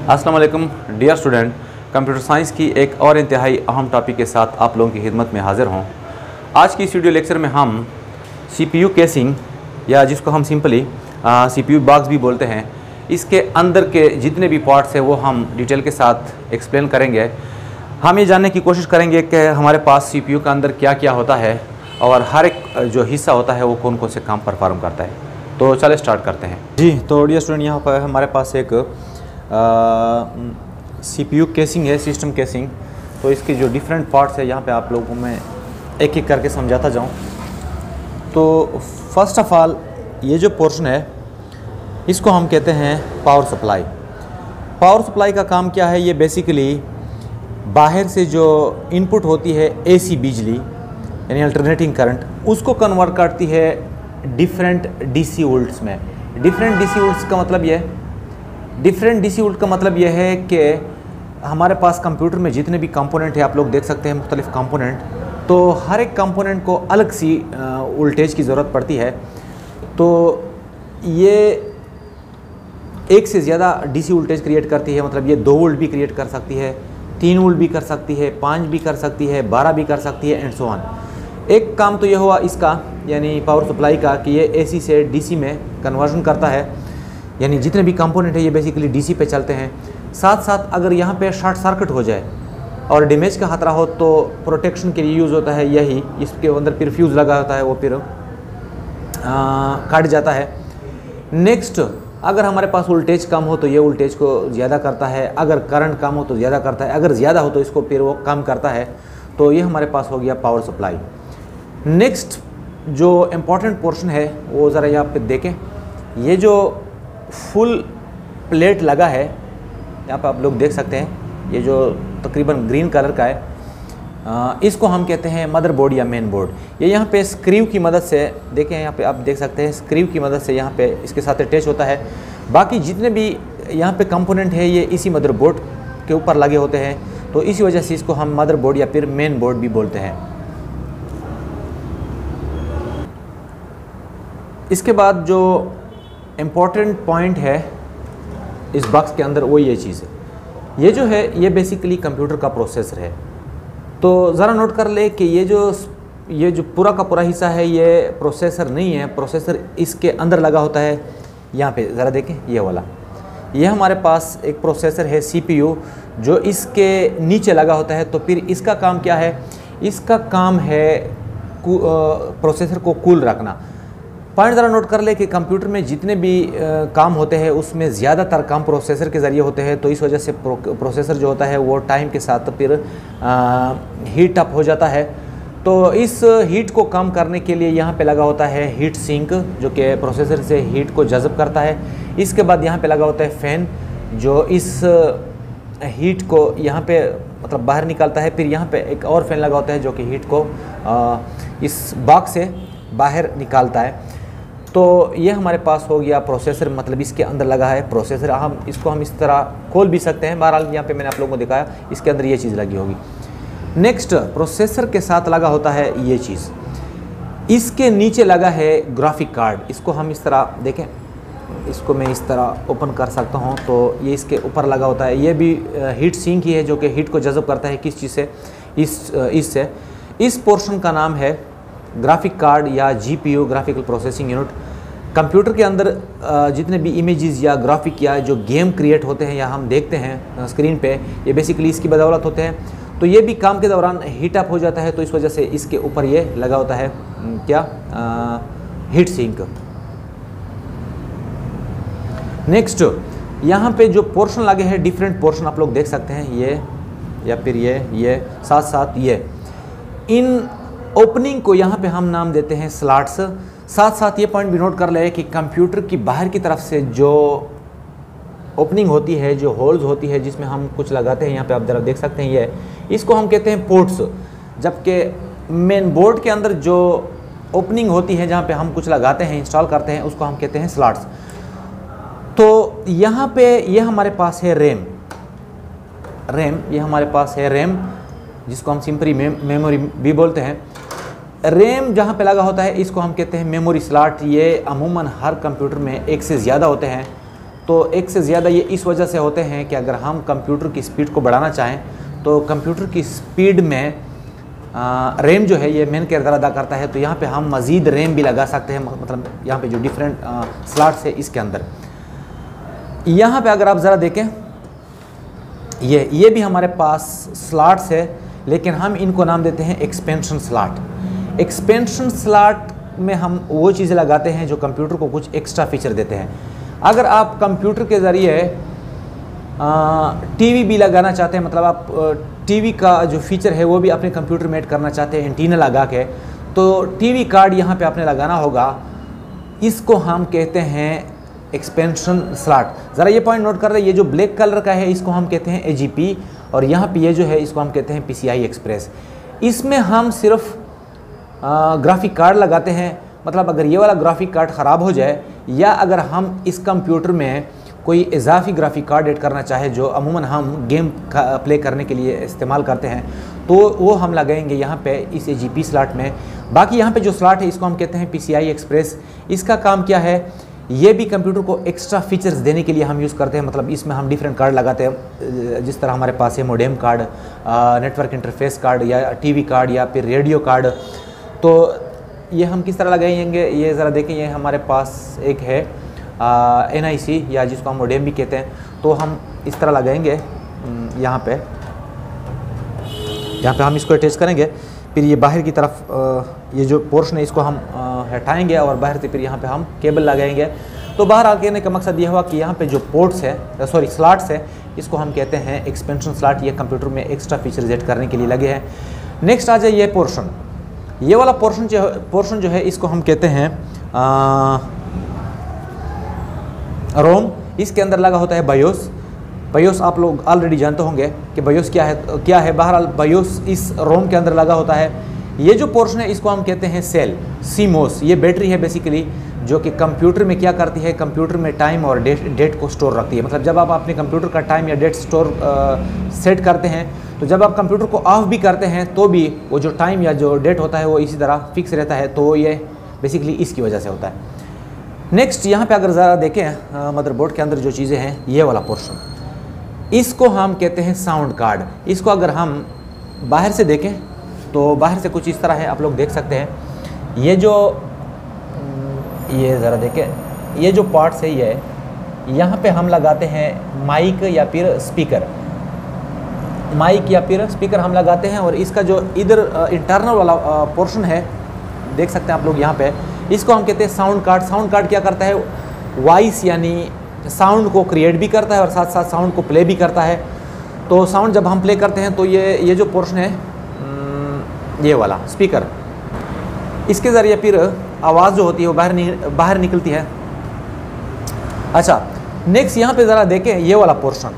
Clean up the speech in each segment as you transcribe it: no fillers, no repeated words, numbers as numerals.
अस्सलाम वालेकुम dear student, computer science की एक और इंतहाई अहम टॉपिक के साथ आप लोगों की खिदमत में हाज़िर हूँ। आज की इस वीडियो लेक्चर में हम सीपीयू केसिंग या जिसको हम सिंपली सीपीयू बॉक्स भी बोलते हैं, इसके अंदर के जितने भी पार्ट्स हैं वो हम डिटेल के साथ एक्सप्लेन करेंगे। हम ये जानने की कोशिश करेंगे कि हमारे पास सीपीयू के अंदर क्या क्या होता है और हर एक जो हिस्सा होता है वो कौन कौन से काम परफॉर्म करता है। तो चले स्टार्ट करते हैं जी। तो डियर स्टूडेंट, यहाँ पर हमारे पास एक सीपीयू केसिंग है, सिस्टम केसिंग। तो इसके जो डिफरेंट पार्ट्स है यहाँ पे आप लोगों को मैं एक एक करके समझाता जाऊँ। तो फर्स्ट ऑफ ऑल ये जो पोर्शन है इसको हम कहते हैं पावर सप्लाई। पावर सप्लाई का काम क्या है? ये बेसिकली बाहर से जो इनपुट होती है एसी बिजली यानी अल्टरनेटिंग करंट, उसको कन्वर्ट करती है डिफरेंट डीसी वोल्ट्स में। डिफरेंट डीसी वोल्ट्स का मतलब ये है कि हमारे पास कंप्यूटर में जितने भी कंपोनेंट है, आप लोग देख सकते हैं मुख्तलिफ कंपोनेंट, तो हर एक कंपोनेंट को अलग सी वोल्टेज की ज़रूरत पड़ती है। तो ये एक से ज़्यादा डीसी वोल्टेज क्रिएट करती है, मतलब ये 2 वोल्ट भी क्रिएट कर सकती है, 3 वोल्ट भी कर सकती है, 5 भी कर सकती है, 12 भी कर सकती है एंड सो ऑन। एक काम तो ये हुआ इसका, यानी पावर सप्लाई का, कि ये एसी से डीसी में कन्वर्जन करता है, यानी जितने भी कंपोनेंट है ये बेसिकली डीसी पे चलते हैं। साथ साथ अगर यहाँ पे शॉर्ट सर्किट हो जाए और डैमेज का खतरा हो तो प्रोटेक्शन के लिए यूज़ होता है यही। इसके अंदर फिर फ्यूज़ लगा होता है, वो फिर कट जाता है। नेक्स्ट, अगर हमारे पास वोल्टेज कम हो तो ये वोल्टेज को ज़्यादा करता है, अगर करंट कम हो तो ज़्यादा करता है, अगर ज़्यादा हो तो इसको फिर वो कम करता है। तो ये हमारे पास हो गया पावर सप्लाई। नेक्स्ट जो इम्पॉर्टेंट पोर्शन है वो ज़रा यहाँ पे देखें। ये जो फुल प्लेट लगा है यहाँ पे आप लोग देख सकते हैं, ये जो तकरीबन ग्रीन कलर का है, इसको हम कहते हैं मदरबोर्ड या मेन बोर्ड। ये यहाँ पे स्क्रू की मदद से, देखें यहाँ पे आप देख सकते हैं, स्क्रू की मदद से यहाँ पे इसके साथ अटैच होता है। बाकी जितने भी यहाँ पे कंपोनेंट है ये इसी मदरबोर्ड के ऊपर लगे होते हैं, तो इसी वजह से इसको हम मदरबोर्ड या फिर मेन बोर्ड भी बोलते हैं। इसके बाद जो इम्पॉर्टेंट पॉइंट है इस बॉक्स के अंदर वो ये चीज़ है, ये जो है ये बेसिकली कंप्यूटर का प्रोसेसर है। तो ज़रा नोट कर ले कि ये जो पूरा का पूरा हिस्सा है ये प्रोसेसर नहीं है, प्रोसेसर इसके अंदर लगा होता है। यहाँ पे ज़रा देखें, ये वाला, ये हमारे पास एक प्रोसेसर है सीपीयू जो इसके नीचे लगा होता है। तो फिर इसका काम क्या है? इसका काम है प्रोसेसर को कूल रखना। पॉइंट ज़रा नोट कर ले कि कंप्यूटर में जितने भी काम होते हैं उसमें ज़्यादातर काम प्रोसेसर के ज़रिए होते हैं। तो इस वजह से प्रोसेसर जो होता है वो टाइम के साथ फिर हीट अप हो जाता है। तो इस हीट को कम करने के लिए यहाँ पे लगा होता है हीट सिंक, जो कि प्रोसेसर से हीट को जज़ब करता है। इसके बाद यहाँ पे लगा होता है फ़ैन, जो इस हीट को यहाँ पे मतलब बाहर निकालता है। फिर यहाँ पे एक और फ़ैन लगा होता है जो कि हीट को इस बॉक्स से बाहर निकालता है। तो ये हमारे पास हो गया प्रोसेसर, मतलब इसके अंदर लगा है प्रोसेसर। हम इस तरह खोल भी सकते हैं। बहरहाल यहाँ पे मैंने आप लोगों को दिखाया, इसके अंदर ये चीज़ लगी होगी। नेक्स्ट, प्रोसेसर के साथ लगा होता है ये चीज़, इसके नीचे लगा है ग्राफिक कार्ड। इसको हम इस तरह देखें, इसको मैं इस तरह ओपन कर सकता हूँ। तो ये इसके ऊपर लगा होता है, ये भी हीट सिंक ही है जो कि हीट को जज़ब करता है। किस चीज़ से? इससे। इस पोर्शन का नाम है ग्राफिक कार्ड या GPU, graphical processing unit. Computer के अंदर जितने भी इमेजेस या ग्राफिक या जो गेम क्रिएट होते हैं या हम देखते हैं स्क्रीन पे, ये बेसिकली इसकी बदौलत होते हैं। तो ये भी काम के दौरान हीट अप हो जाता है, तो इस वजह से इसके ऊपर ये लगा होता है क्या, हीट सिंक। नेक्स्ट, यहाँ पे जो पोर्शन लगे हैं, डिफरेंट पोर्शन आप लोग देख सकते हैं, ये या फिर ये साथ साथ ये, इन ओपनिंग को यहाँ पे हम नाम देते हैं स्लॉट्स। साथ साथ ये पॉइंट भी नोट कर ले कि कंप्यूटर की बाहर की तरफ से जो ओपनिंग होती है, जो होल्स होती है जिसमें हम कुछ लगाते हैं, यहाँ पे आप ज़रा देख सकते हैं, ये इसको हम कहते हैं पोर्ट्स। जबकि मेन बोर्ड के अंदर जो ओपनिंग होती है जहाँ पे हम कुछ लगाते हैं, इंस्टॉल करते हैं, उसको हम कहते हैं स्लॉट्स। तो यहाँ पे ये हमारे पास है रैम, ये हमारे पास है रैम, जिसको हम सिंपली मेमोरी भी बोलते हैं। रैम जहाँ पे लगा होता है इसको हम कहते हैं मेमोरी स्लॉट। ये अमूमन हर कंप्यूटर में एक से ज़्यादा होते हैं। तो एक से ज़्यादा ये इस वजह से होते हैं कि अगर हम कंप्यूटर की स्पीड को बढ़ाना चाहें तो कंप्यूटर की स्पीड में रैम जो है ये मेन किरदार अदा करता है। तो यहाँ पे हम मज़ीद रैम भी लगा सकते हैं, मतलब यहाँ पे जो डिफरेंट स्लॉट्स है इसके अंदर। यहाँ पे अगर आप ज़रा देखें ये भी हमारे पास स्लॉट्स है, लेकिन हम इनको नाम देते हैं एक्सपेंशन स्लॉट। एक्सपेंशन स्लॉट में हम वो चीज़ें लगाते हैं जो कंप्यूटर को कुछ एक्स्ट्रा फीचर देते हैं। अगर आप कंप्यूटर के ज़रिए टीवी भी लगाना चाहते हैं, मतलब आप टीवी का जो फीचर है वो भी अपने कंप्यूटर में ऐड करना चाहते हैं एंटीना लगा के, तो टीवी कार्ड यहाँ पे आपने लगाना होगा। इसको हम कहते हैं एक्सपेंशन स्लॉट। ज़रा ये पॉइंट नोट कर रहे हैं, ये जो ब्लैक कलर का है इसको हम कहते हैं AGP, और यहाँ पे ये जो है इसको हम कहते हैं PCI एक्सप्रेस। इसमें हम सिर्फ ग्राफिक कार्ड लगाते हैं, मतलब अगर ये वाला ग्राफिक कार्ड ख़राब हो जाए या अगर हम इस कंप्यूटर में कोई इजाफी ग्राफिक कार्ड ऐड करना चाहे जो अमूमन हम गेम का प्ले करने के लिए इस्तेमाल करते हैं, तो वो हम लगाएंगे यहाँ पे इस AGP स्लॉट में। बाकी यहाँ पे जो स्लॉट है इसको हम कहते हैं PCI एक्सप्रेस। इसका काम क्या है, ये भी कंप्यूटर को एक्स्ट्रा फीचर्स देने के लिए हम यूज़ करते हैं। मतलब इसमें हम डिफरेंट कार्ड लगाते हैं, जिस तरह हमारे पास है modem card, network interface card, या टीवी कार्ड, या फिर रेडियो कार्ड। तो ये हम किस तरह लगाएंगे, ये ज़रा देखें। ये हमारे पास एक है NIC, या जिसको हम मोडेम भी कहते हैं। तो हम इस तरह लगाएंगे यहाँ पे हम इसको अटैच करेंगे। फिर ये बाहर की तरफ ये जो पोर्शन है इसको हम हटाएंगे और बाहर से फिर यहाँ पे हम केबल लगाएंगे। तो बाहर आ कहने का मकसद ये हुआ कि यहाँ पे जो पोर्ट्स है स्लॉट्स है इसको हम कहते हैं एक्सपेंशन स्लॉट। ये कंप्यूटर में एक्स्ट्रा फीचर्स ऐड करने के लिए लगे हैं। नेक्स्ट आ जाए ये पोर्शन, ये वाला पोर्शन जो है इसको हम कहते हैं रोम। इसके अंदर लगा होता है बायोस। आप लोग ऑलरेडी जानते होंगे कि बायोस क्या है। बहरहाल बायोस इस रोम के अंदर लगा होता है। ये जो पोर्शन है इसको हम कहते हैं सेल, CMOS। ये बैटरी है बेसिकली, जो कि कंप्यूटर में क्या करती है, कंप्यूटर में टाइम और डेट को स्टोर रखती है। मतलब जब आप अपने कंप्यूटर का टाइम या डेट सेट करते हैं, तो जब आप कंप्यूटर को ऑफ भी करते हैं तो भी वो जो टाइम या जो डेट होता है वो इसी तरह फिक्स रहता है। तो ये बेसिकली इसकी वजह से होता है। नेक्स्ट यहाँ पे अगर ज़रा देखें मदरबोर्ड के अंदर जो चीज़ें हैं, ये वाला पोर्शन, इसको हम कहते हैं साउंड कार्ड। इसको अगर हम बाहर से देखें तो बाहर से कुछ इस तरह है, आप लोग देख सकते हैं। ये ज़रा देखें, ये जो पार्ट्स है ये यहाँ पे हम लगाते हैं माइक या फिर स्पीकर हम लगाते हैं। और इसका जो इधर इंटरनल वाला पोर्शन है, देख सकते हैं आप लोग यहाँ पे, इसको हम कहते हैं साउंड कार्ड। साउंड कार्ड क्या करता है, वॉइस यानी साउंड को क्रिएट भी करता है और साथ साथ साउंड को प्ले भी करता है। तो साउंड जब हम प्ले करते हैं तो ये जो पोर्शन है, ये वाला स्पीकर, इसके ज़रिए फिर आवाज़ जो होती है वो बाहर निकलती है। अच्छा, नेक्स्ट यहाँ पे ज़रा देखें, ये वाला पोर्शन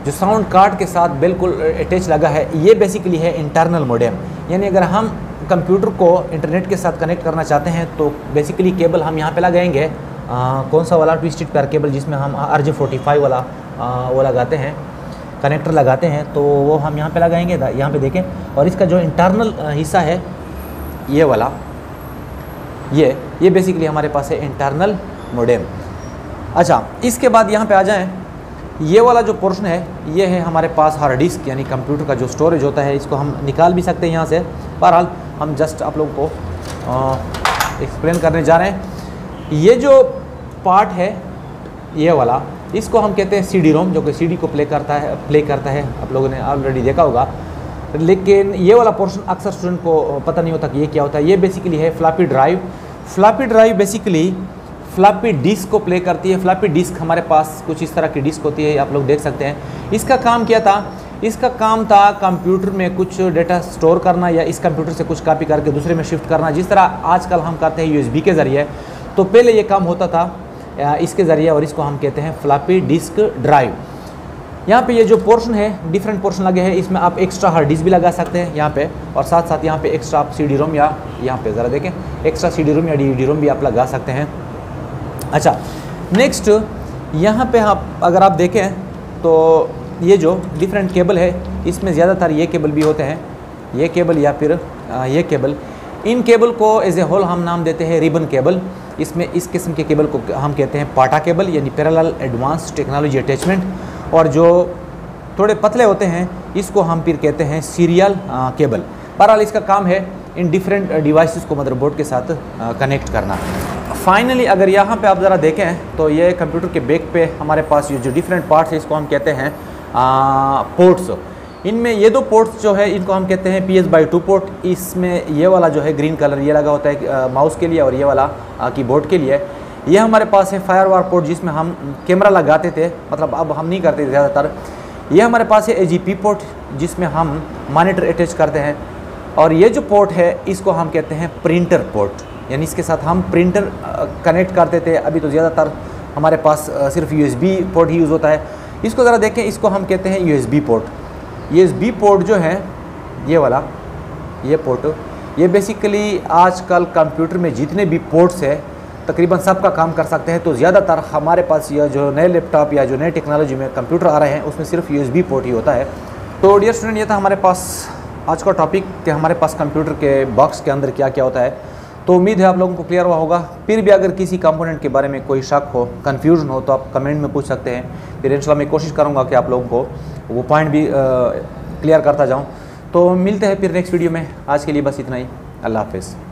जो साउंड कार्ड के साथ बिल्कुल अटैच लगा है, ये बेसिकली है इंटरनल मोडेम। यानी अगर हम कंप्यूटर को इंटरनेट के साथ कनेक्ट करना चाहते हैं तो बेसिकली केबल हम यहाँ पे लगाएंगे। कौन सा वाला, ट्विस्टेड पेयर केबल, जिसमें हम RJ45 वाला वो लगाते हैं, कनेक्टर लगाते हैं। तो वो हम यहाँ पे लगाएंगे, यहाँ पे देखें। और इसका जो इंटरनल हिस्सा है ये वाला, ये बेसिकली हमारे पास है इंटरनल मोडेम। अच्छा, इसके बाद यहाँ पे आ जाएं, ये वाला जो पोर्शन है ये है हमारे पास हार्ड डिस्क, यानी कंप्यूटर का जो स्टोरेज होता है। इसको हम निकाल भी सकते हैं यहाँ से। बहरहाल हम जस्ट आप लोगों को एक्सप्लेन करने जा रहे हैं। ये जो पार्ट है ये वाला, इसको हम कहते हैं CD-ROM, जो कि CD को प्ले करता है। आप लोगों ने ऑलरेडी देखा होगा, लेकिन ये वाला पोर्शन अक्सर स्टूडेंट को पता नहीं होता कि ये क्या होता है। ये बेसिकली है floppy drive. Floppy drive basically floppy disk को प्ले करती है। फ्लॉपी डिस्क हमारे पास कुछ इस तरह की डिस्क होती है, आप लोग देख सकते हैं। इसका काम क्या था, इसका काम था कंप्यूटर में कुछ डेटा स्टोर करना या इस कंप्यूटर से कुछ कॉपी करके दूसरे में शिफ्ट करना, जिस तरह आजकल हम करते हैं USB के ज़रिए। तो पहले ये काम होता था इसके ज़रिए, और इसको हम कहते हैं फ्लॉपी डिस्क ड्राइव। यहाँ पे ये जो पोर्शन है, डिफरेंट पोर्शन लगे हैं, इसमें आप एक्स्ट्रा हार्ड डिस्क भी लगा सकते हैं यहाँ पे, और साथ साथ यहाँ पे एक्स्ट्रा आप CD-ROM या यहाँ पे ज़रा देखें, एक्स्ट्रा CD-ROM या DVD-ROM भी आप लगा सकते हैं। अच्छा, नेक्स्ट यहाँ पे अगर आप देखें तो ये जो डिफरेंट केबल है, इसमें ज़्यादातर ये केबल भी होते हैं, ये केबल या फिर ये केबल। इन केबल को एज ए होल हम नाम देते हैं रिबन केबल। इसमें इस किस्म के केबल को हम कहते हैं पाटा केबल यानी पैरेलल एडवांस टेक्नोलॉजी अटैचमेंट, और जो थोड़े पतले होते हैं इसको हम फिर कहते हैं सीरियल केबल। बहरहाल इसका काम है इन डिफरेंट डिवाइसेस को मदरबोर्ड के साथ कनेक्ट करना। फाइनली अगर यहाँ पे आप ज़रा देखें तो ये कंप्यूटर के बैक पे हमारे पास ये जो डिफरेंट पार्ट्स है इसको हम कहते हैं पोर्ट्स। इनमें ये दो पोर्ट्स जो है इनको हम कहते हैं PS/2 पोर्ट। इसमें ये वाला जो है ग्रीन कलर ये लगा होता है माउस के लिए और ये वाला कीबोर्ड के लिए। ये हमारे पास है फायरवॉल पोर्ट जिसमें हम कैमरा लगाते थे, मतलब अब हम नहीं करते ज़्यादातर। ये हमारे पास है AGP पोर्ट जिसमें हम मॉनिटर अटैच करते हैं, और ये जो पोर्ट है इसको हम कहते हैं प्रिंटर पोर्ट, यानी इसके साथ हम प्रिंटर कनेक्ट करते थे। अभी तो ज़्यादातर हमारे पास सिर्फ USB पोर्ट ही यूज़ होता है। इसको ज़रा देखें, इसको हम कहते हैं USB पोर्ट। USB पोर्ट जो है ये वाला, ये पोर्ट, ये बेसिकली आजकल कंप्यूटर में जितने भी पोर्ट्स है तकरीबन सब का काम कर सकते हैं। तो ज़्यादातर हमारे पास ये जो नए लैपटॉप या जो नए टेक्नोलॉजी में कंप्यूटर आ रहे हैं उसमें सिर्फ USB पोर्ट ही होता है। तो डियर स्टूडेंट, ये था हमारे पास आज का टॉपिक कि हमारे पास कंप्यूटर के बॉक्स के अंदर क्या क्या होता है। तो उम्मीद है आप लोगों को क्लियर हुआ होगा। फिर भी अगर किसी कंपोनेंट के बारे में कोई शक हो, कन्फ्यूजन हो, तो आप कमेंट में पूछ सकते हैं। फिर इंशाल्लाह मैं कोशिश करूँगा कि आप लोगों को वो पॉइंट भी क्लियर करता जाऊँ। तो मिलते हैं फिर नेक्स्ट वीडियो में। आज के लिए बस इतना ही। अल्लाह हाफ़िज़।